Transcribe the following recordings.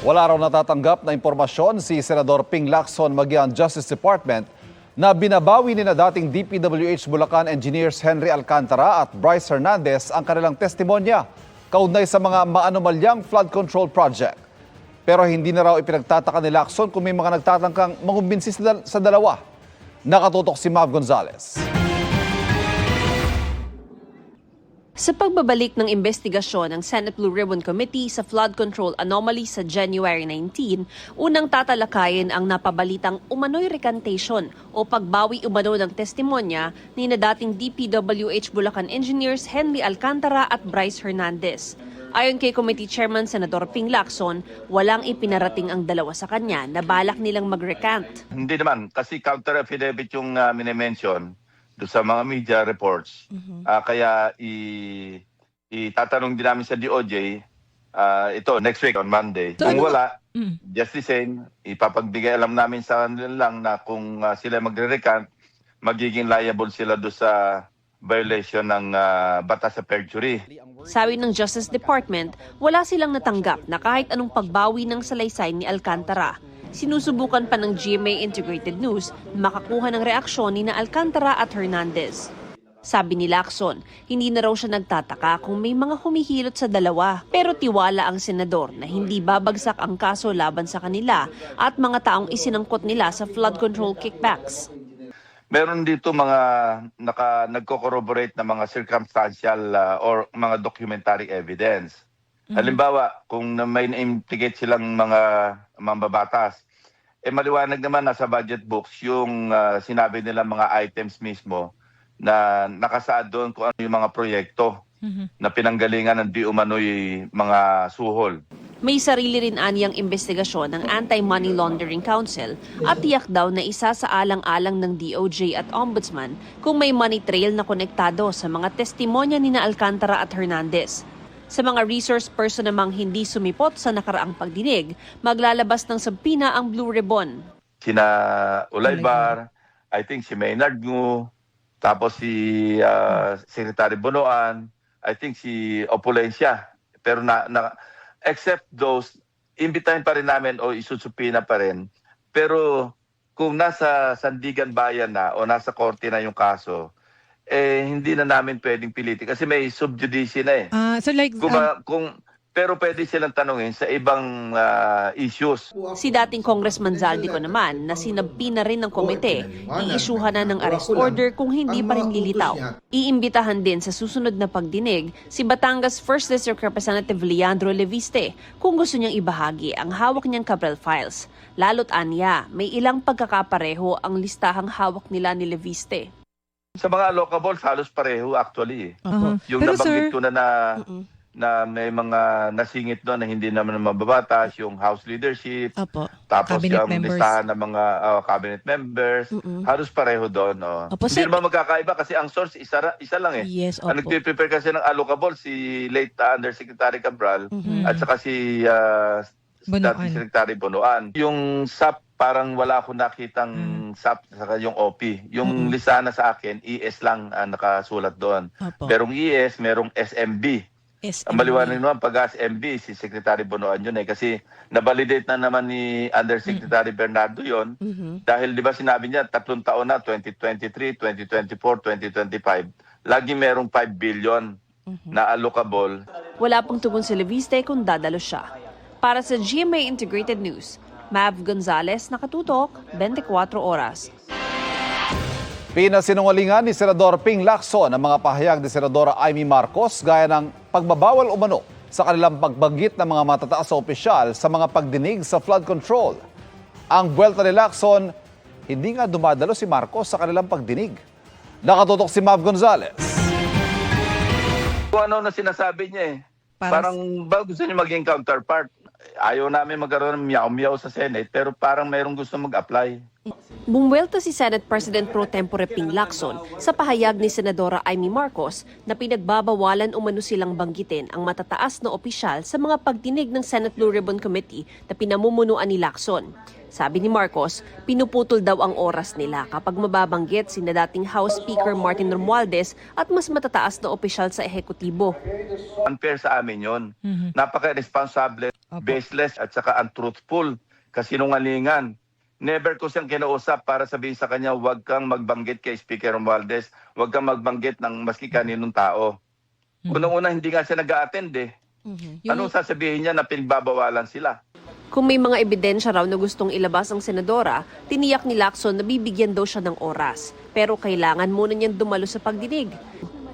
Wala raw natatanggap na impormasyon si Senador Ping Lacson maging Justice Department na binabawi ni na dating DPWH Bulacan Engineers Henry Alcantara at Bryce Hernandez ang kanilang testimonya kaugnay sa mga maanomalyang flood control project. Pero hindi na raw ipinagtataka ni Lacson kung may mga nagtatangkang mangumbinsi sa dalawa. Nakatutok si Mav Gonzalez. Sa pagbabalik ng investigasyon ng Senate Blue Ribbon Committee sa flood control anomaly sa January 19, unang tatalakayin ang napabalitang umano'y recantation o pagbawi umano ng testimonya ni na dating DPWH Bulacan Engineers Henry Alcantara at Bryce Hernandez. Ayon kay Committee Chairman Senador Ping Lacson, walang ipinarating ang dalawa sa kanya na balak nilang mag-recant. Hindi naman, kasi counter affidavit yung minimension doon sa mga media reports. Kaya itatanong din namin sa DOJ ito next week on Monday. Kung wala, just the same, ipapagbigay alam namin sa kanila lang na kung sila magre-recant, magiging liable sila doon sa violation ng batas sa perjury. Sabi ng Justice Department, wala silang natanggap na kahit anong pagbawi ng salaysay ni Alcantara. Sinusubukan pa ng GMA Integrated News na makakuha ng reaksyon ni na Alcantara at Hernandez. Sabi ni Lacson, hindi na raw siya nagtataka kung may mga humihilot sa dalawa. Pero tiwala ang senador na hindi babagsak ang kaso laban sa kanila at mga taong isinangkot nila sa flood control kickbacks. Meron dito mga nagko-corroborate na mga circumstantial or mga documentary evidence. Halimbawa, kung may na-implicate silang mga mambabatas, maliwanag naman nasa budget books yung sinabi nila mga items mismo na nakasaad doon kung ano yung mga proyekto na pinanggalingan ng di umano'y mga suhol. May sarili rin aniyang investigasyon ng Anti-Money Laundering Council at tiyak daw na isa sa alang-alang ng DOJ at Ombudsman kung may money trail na konektado sa mga testimonya ni na Alcantara at Hernandez. Sa mga resource person namang hindi sumipot sa nakaraang pagdinig, maglalabas ng subpina ang Blue Ribbon. Sina Ulaybar, I think si Maynard Ngu, tapos si Secretary Bonoan, I think si Opulencia. Pero except those, imbitahin pa rin namin o isusupina pa rin. Pero kung nasa Sandigan Bayan na o nasa korte na yung kaso, hindi na namin pwedeng pilitin kasi may subjudice na eh. Pero pwede silang tanungin sa ibang issues. Si dating Congressman Zaldico naman na sinabpi na rin ng komite, iisyuhan na ng arrest order kung hindi pa rin lilitaw. Iimbitahan din sa susunod na pagdinig si Batangas 1st District Representative Leandro Leviste kung gusto niyang ibahagi ang hawak niyang Cabral files. Lalo't aniya, may ilang pagkakapareho ang listahang hawak nila ni Leviste. Sa mga allocables, halos pareho actually. Yung Pero nabanggit sir, ko na may mga nasingit doon na hindi naman mababatas, yung House leadership, Opo. tapos Cabinet yung members. listahan ng mga cabinet members, halos pareho doon. Opo, Hindi sir. naman magkakaiba kasi ang source isa lang eh. Yes, Ang opo. nagpe-prepare kasi ng allocable si late Undersecretary Cabral at saka si Bonoan. dating Secretary Bonoan. Yung SAP, parang wala akong nakitang SAP saka yung OP. Yung listahan na sa akin, ES lang nakasulat doon. Opo. Merong ES, merong SMB. Ang maliwanag naman pag SMB, si Secretary Bonoan yun eh. Kasi nabalidate na naman ni Undersecretary Bernardo yon dahil di ba sinabi niya 3 taon na, 2023, 2024, 2025, lagi merong 5 billion na allocable. Wala pong tugon si Leviste kung dadalo siya. Para sa GMA Integrated News, Mav Gonzalez, nakatutok, 24 oras. Pinasinungalingan ni Senador Ping Lacson ang mga pahayag ni Senadora Amy Marcos gaya ng pagbabawal umano sa kanilang pagbanggit ng mga matataas na opisyal sa mga pagdinig sa flood control. Ang buwelta ni Lacson, hindi nga dumadalo si Marcos sa kanilang pagdinig. Nakatutok si Mav Gonzalez. Kung ano na sinasabi niya eh. Parang ba gusto niya maging counterpart? Ayaw namin magkaroon ng miyaw-miyaw sa Senate pero parang mayroong gusto mag-apply. Bumuwelta si Senate President Pro Tempore Ping Lacson sa pahayag ni Senadora Amy Marcos na pinagbabawalan umano silang banggitin ang matataas na opisyal sa mga pagdinig ng Senate Blue Ribbon Committee na pinamumunuan ni Lacson. Sabi ni Marcos, pinuputol daw ang oras nila kapag mababanggit sina dating House Speaker Martin Romualdez at mas matataas na opisyal sa ehekutibo. Unfair sa amin yon. Napaka-irresponsible, baseless at saka untruthful, kasinungalingan. Never ko siyang kinausap para sabihin sa kanya, huwag kang magbanggit kay Speaker Romualdez, huwag kang magbanggit ng maski kaninong tao. Unang-una, hindi nga siya nag-a-attend eh. Anong sasabihin niya na pinagbabawalan sila? Kung may mga ebidensya raw na gustong ilabas ang senadora, tiniyak ni Lacson na bibigyan daw siya ng oras. Pero kailangan muna niyang dumalo sa pagdinig.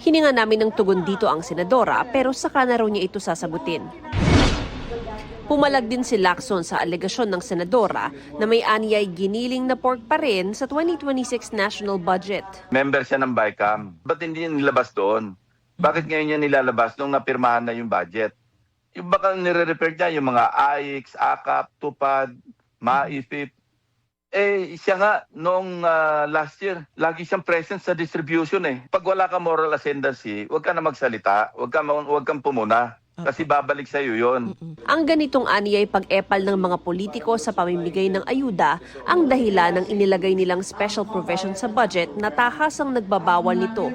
Hininga namin ng tugon dito ang senadora pero saka na raw niya ito sasagutin. Pumalag din si Lacson sa alegasyon ng senadora na may anyay giniling na pork pa rin sa 2026 national budget. Member siya ng BICAM. Ba't hindi niya nilabas doon? Bakit ngayon niya nilalabas nung napirmahan na yung budget? Yung baka nire-refer niya yung mga AIX, AKAP, TUPAD, MAIFIP. Siya nga noong last year, lagi siyang present sa distribution eh. Pag wala ka moral ascendancy, huwag ka na magsalita, huwag kang pumuna. Kasi babalik sa iyo 'yon. Ang ganitong anyay pag-epal ng mga politiko sa pamimigay ng ayuda ang dahilan ng inilagay nilang special provision sa budget na tahasang nagbabawal nito.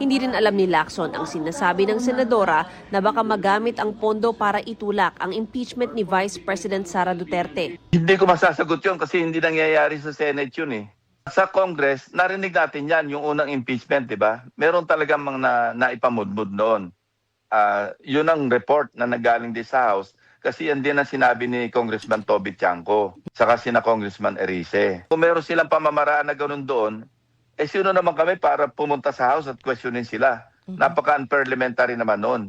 Hindi rin alam ni Lacson ang sinasabi ng senadora na baka magamit ang pondo para itulak ang impeachment ni Vice President Sara Duterte. Hindi ko masasagot 'yon kasi hindi nangyayari sa Senate 'yun eh. Sa Congress, narinig natin 'yan, yung unang impeachment, 'di ba? Meron talagang mga naipamudmud noon. Yun ang report na nagaling din sa House kasi yan din ang sinabi ni Congressman Toby Tiangco saka sina Congressman Erice. Kung meron silang pamamaraan na ganun doon, sino naman kami para pumunta sa House at questionin sila? Napaka-unparliamentary naman noon.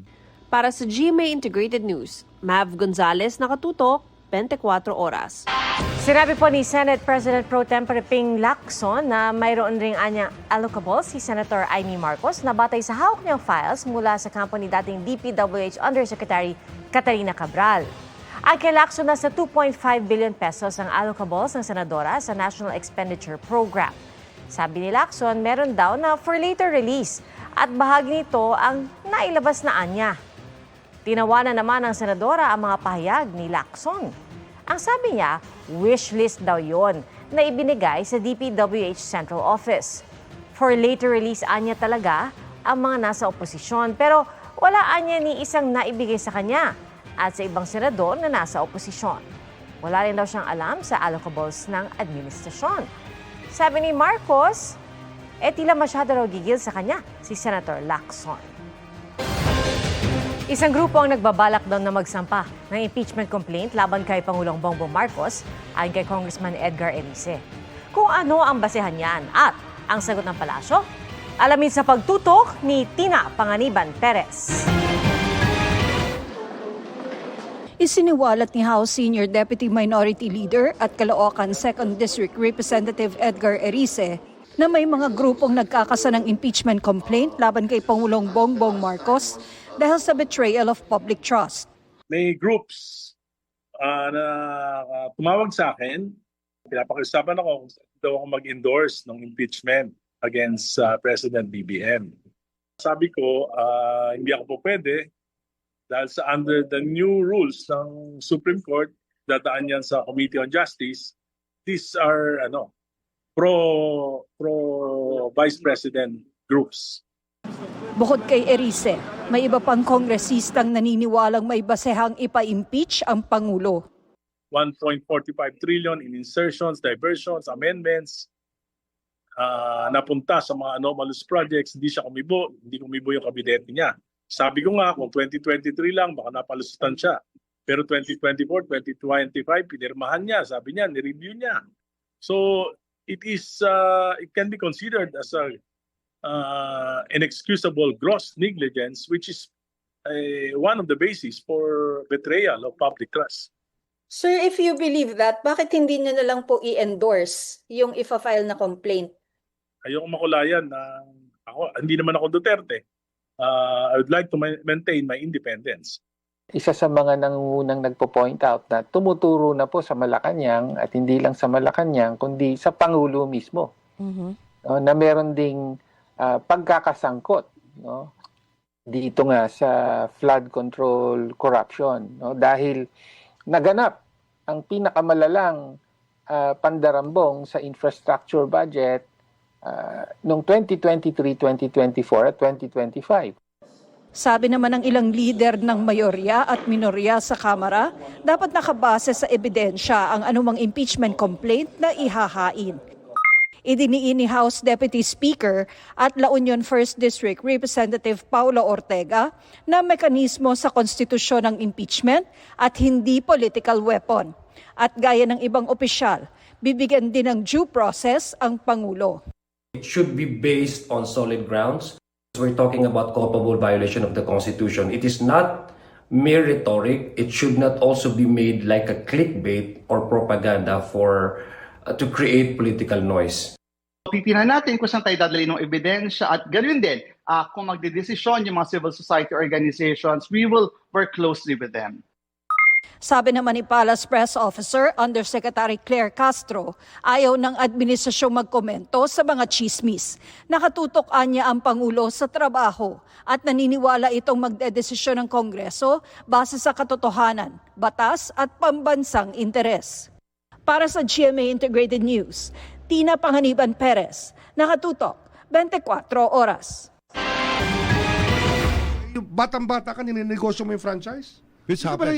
Para sa GMA Integrated News, Mav Gonzalez, nakatutok, 24 oras. Sinabi po ni Senate President Pro Tempore Ping Lacson na mayroon ring anyang allocable si Senator Amy Marcos na batay sa hawak niyang files mula sa kampo ni dating DPWH Undersecretary Catalina Cabral. Ay kay Lacson na sa 2.5 billion pesos ang allocables ng senadora sa National Expenditure Program. Sabi ni Lacson, meron daw na for later release at bahagi nito ang nailabas na anya. Tinawanan naman ng senadora ang mga pahayag ni Lacson. Ang sabi niya, wish list daw yon na ibinigay sa DPWH Central Office. For later release anya talaga ang mga nasa oposisyon pero wala anya ni isang naibigay sa kanya at sa ibang senador na nasa oposisyon. Wala rin daw siyang alam sa allocables ng administrasyon. Sabi ni Marcos, tila masyado raw gigil sa kanya si Senator Lacson. Isang grupo ang nagbabalak daw na magsampa ng impeachment complaint laban kay Pangulong Bongbong Marcos ayon kay Congressman Edgar Erice. Kung ano ang basehan niyan at ang sagot ng palasyo, alamin sa pagtutok ni Tina Panganiban Perez. Isiniwalat ni House Senior Deputy Minority Leader at Caloocan 2nd District Representative Edgar Erice na may mga grupong nagkakasa ng impeachment complaint laban kay Pangulong Bongbong Marcos dahil sa betrayal of public trust. May groups na tumawag sa akin, pinapakiusapan ako kung daw ako mag-endorse ng impeachment against President BBM. Sabi ko, hindi ako po pwede dahil sa under the new rules ng Supreme Court, dataan yan sa Committee on Justice, these are pro Vice President groups. Bukod kay Erice, may iba pang kongresistang naniniwalang may basehang ipa-impeach ang Pangulo. 1.45 trillion in insertions, diversions, amendments, napunta sa mga anomalous projects, hindi kumibo yung kabinete niya. Sabi ko nga, kung 2023 lang, baka napalusutan siya. Pero 2024, 2025, pinirmahan niya, sabi niya, nireview niya. So, it can be considered as inexcusable gross negligence, which is one of the basis for betrayal of public trust. Sir, if you believe that, bakit hindi niyo na lang po i-endorse yung ifa-file na complaint? Ayoko makulayan na hindi naman ako Duterte. I would like to maintain my independence. Isa sa mga nangungunang nagpo-point out na tumuturo na po sa Malacanang at hindi lang sa Malacanang kundi sa Pangulo mismo. Na meron ding pagkakasangkot dito nga sa flood control corruption dahil naganap ang pinakamalalang pandarambong sa infrastructure budget noong 2023, 2024 at 2025. Sabi naman ng ilang leader ng mayorya at minorya sa Kamara, dapat nakabase sa ebidensya ang anumang impeachment complaint na ihahain. Idiniin ni House Deputy Speaker at La Union 1st District Representative Paulo Ortega na mekanismo sa konstitusyon ng impeachment at hindi political weapon. At gaya ng ibang opisyal, bibigyan din ng due process ang Pangulo. It should be based on solid grounds. We're talking about culpable violation of the Constitution. It is not mere rhetoric. It should not also be made like a clickbait or propaganda to create political noise. Titingnan natin kung saan tayo dadali ng ebidensya at ganoon din, kung magdedesisyon yung mga civil society organizations, we will work closely with them. Sabi naman ni Palace Press Officer Undersecretary Claire Castro, ayaw ng administrasyong magkomento sa mga chismis. Nakatutok-an niya ang Pangulo sa trabaho at naniniwala itong magdedesisyon ng Kongreso base sa katotohanan, batas at pambansang interes. Para sa GMA Integrated News, Tina Panganiban Perez, nakatutok 24 oras. Batang-bata ka, ninegosyo mo yung franchise?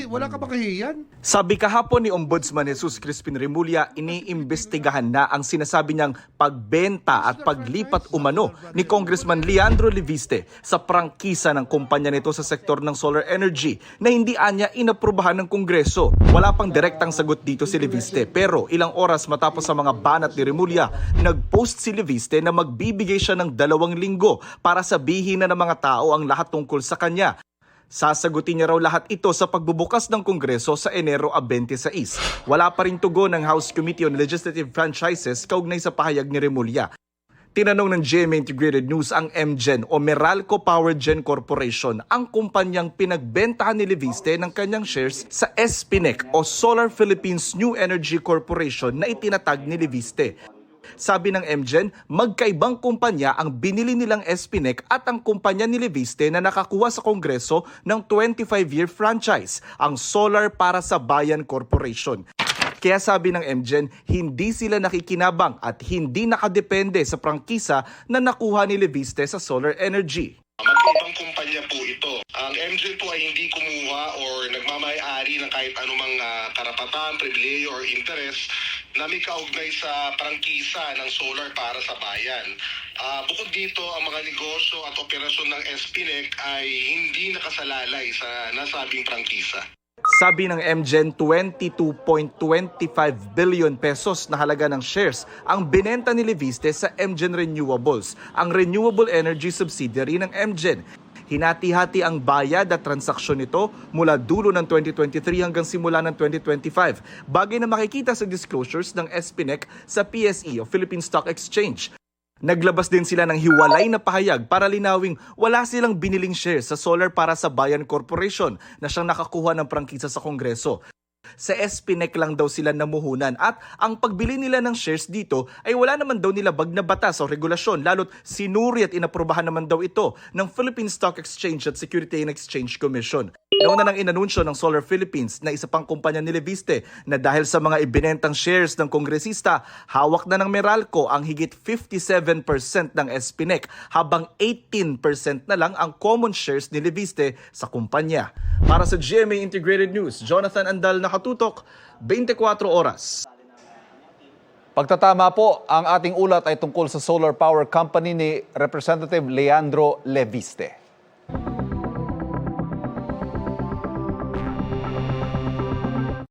Wala ka ba kahihiyan? Sabi kahapon ni Ombudsman Jesus Crispin Remulla, iniimbestigahan na ang sinasabi niyang pagbenta at paglipat umano ni Congressman Leandro Leviste sa prangkisa ng kumpanya nito sa sektor ng solar energy na hindi anya inaprubahan ng Kongreso. Wala pang direktang sagot dito si Leviste, pero ilang oras matapos sa mga banat ni Remulla, nag-post si Leviste na magbibigay siya ng 2 linggo para sabihin na ng mga tao ang lahat tungkol sa kanya. Sasagutin niya raw lahat ito sa pagbubukas ng Kongreso sa Enero 26. Wala pa rin tugon ng House Committee on Legislative Franchises kaugnay sa pahayag ni Remulla. Tinanong ng GMA Integrated News ang MGen o Meralco Power Gen Corporation, ang kumpanyang pinagbentahan ni Leviste ng kanyang shares sa SPNEC o Solar Philippines New Energy Corporation na itinatag ni Leviste. Sabi ng MGen, magkaibang kumpanya ang binili nilang SPNEC at ang kumpanya ni Leviste na nakakuha sa Kongreso ng 25-year franchise, ang Solar para sa Bayan Corporation. Kaya sabi ng MGen, hindi sila nakikinabang at hindi nakadepende sa prangkisa na nakuha ni Leviste sa solar energy. Magkaibang kumpanya po ito. Ang MGen po ay hindi kumuha or nagmamay-ari ng kahit anumang karapatan, pribileyo or interest na may kaugnay sa prangkisa ng solar para sa bayan. Bukod dito, ang mga negosyo at operasyon ng SPNEC ay hindi nakasalalay sa nasabing prangkisa. Sabi ng MGen, 22.25 billion pesos na halaga ng shares ang binenta ni Leviste sa MGen Renewables, ang renewable energy subsidiary ng MGen. Hinati-hati ang bayad at transaksyon nito mula dulo ng 2023 hanggang simula ng 2025, bagay na makikita sa disclosures ng SPNEC sa PSE o Philippine Stock Exchange. Naglabas din sila ng hiwalay na pahayag para linawing wala silang biniling shares sa Solar para sa Bayan Corporation na siyang nakakuha ng prangkisa sa Kongreso. Sa SPNEC lang daw sila namuhunan at ang pagbili nila ng shares dito ay wala naman daw nilabag na batas o regulasyon, lalo't sinuri at inaprubahan naman daw ito ng Philippine Stock Exchange at Security and Exchange Commission. Nauna nang inanunsyo ng Solar Philippines na isa pang kumpanya ni Leviste na dahil sa mga ibinentang shares ng kongresista, hawak na ng Meralco ang higit 57% ng SPNEC habang 18% na lang ang common shares ni Leviste sa kumpanya. Para sa GMA Integrated News, Jonathan Andal, nakatutok, 24 oras. Pagtatama po, ang ating ulat ay tungkol sa solar power company ni Representative Leandro Leviste.